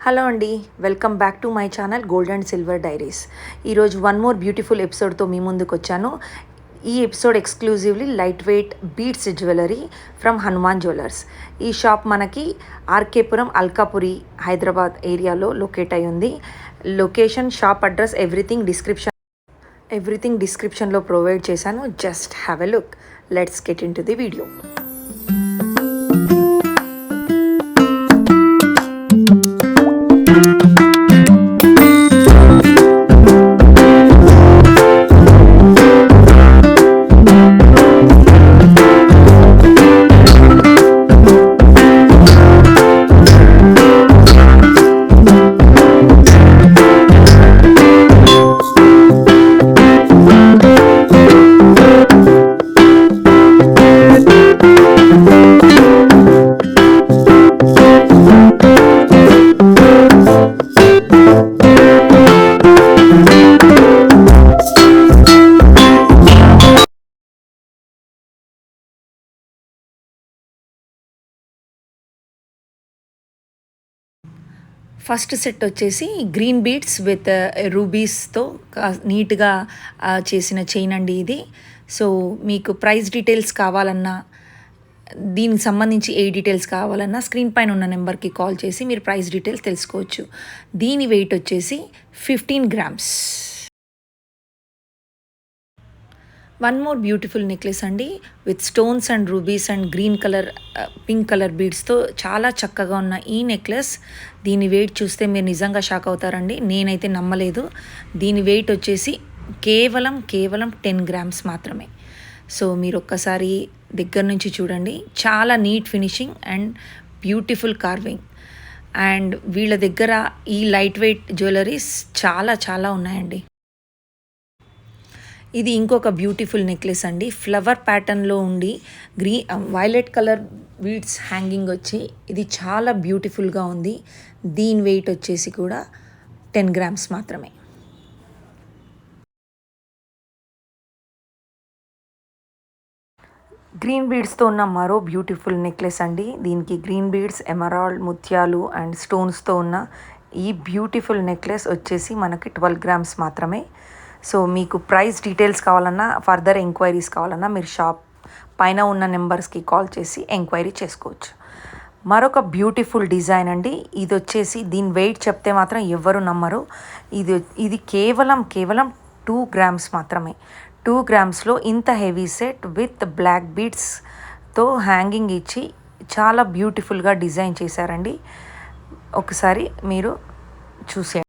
Hello అండి, welcome back to my channel gold and silver diaries. ఈరోజు one more beautiful ఎపిసోడ్తో మీ ముందుకు వచ్చాను. ఈ episode exclusively light weight beads jewellery from Hanuman jewellers. ఈ shop మనకి ఆర్కేపురం అల్కాపురి హైదరాబాద్ ఏరియాలో లొకేట్ అయి ఉంది. లొకేషన్, షాప్ అడ్రస్, ఎవ్రీథింగ్ డిస్క్రిప్షన్లో ప్రొవైడ్ చేశాను. Just have a look. Let's get in to the video. First set వచ్చేసి గ్రీన్ బీడ్స్ విత్ రూబీస్తో నీట్గా చేసిన చైన్ అండి ఇది. సో మీకు ప్రైస్ డీటెయిల్స్ కావాలన్నా, దీనికి సంబంధించి ఏ డీటెయిల్స్ కావాలన్నా స్క్రీన్ పైన ఉన్న నెంబర్కి కాల్ చేసి మీరు ప్రైస్ డీటెయిల్స్ తెలుసుకోవచ్చు. దీని వెయిట్ వచ్చేసి 15 grams. One more beautiful necklace అండి, with stones and rubies and green colour, pink colour బీడ్స్తో చాలా చక్కగా ఉన్న ఈ నెక్లెస్. దీని వెయిట్ చూస్తే మీరు నిజంగా షాక్ అవుతారండి. నేనైతే నమ్మలేదు. దీని వెయిట్ వచ్చేసి కేవలం 10 grams మాత్రమే. సో మీరు ఒక్కసారి దగ్గర నుంచి చూడండి. చాలా neat finishing and beautiful carving. And వీళ్ళ దగ్గర ఈ లైట్ వెయిట్ జ్యువెలరీస్ చాలా ఉన్నాయండి. ఇది ఇంకొక బ్యూటిఫుల్ నెక్లెస్ అండి, ఫ్లవర్ ప్యాటర్న్లో ఉండి వైలెట్ కలర్ బీడ్స్ హ్యాంగింగ్ వచ్చి ఇది చాలా బ్యూటిఫుల్గా ఉంది. దీని వెయిట్ వచ్చేసి కూడా 10 grams మాత్రమే. గ్రీన్ బీడ్స్తో ఉన్న మరో బ్యూటిఫుల్ నెక్లెస్ అండి. దీనికి గ్రీన్ బీడ్స్, ఎమరాల్డ్, ముత్యాలు అండ్ స్టోన్స్తో ఉన్న ఈ బ్యూటిఫుల్ నెక్లెస్ వచ్చేసి మనకి 12 grams మాత్రమే. సో మీకు ప్రైస్ డీటెయిల్స్ కావాలన్నా, ఫర్దర్ ఎంక్వైరీస్ కావాలన్నా మీరు షాప్ పైన ఉన్న నెంబర్స్కి కాల్ చేసి ఎంక్వైరీ చేసుకోవచ్చు. మరొక బ్యూటిఫుల్ డిజైన్ అండి. ఇది వచ్చేసి దీని వెయిట్ చెప్తే మాత్రం ఎవ్వరు నమ్మరు. ఇది కేవలం 2 grams మాత్రమే. 2 grams ఇంత హెవీ సెట్ విత్ బ్లాక్ బీడ్స్తో హ్యాంగింగ్ ఇచ్చి చాలా బ్యూటిఫుల్గా డిజైన్ చేశారండి. ఒకసారి మీరు చూసే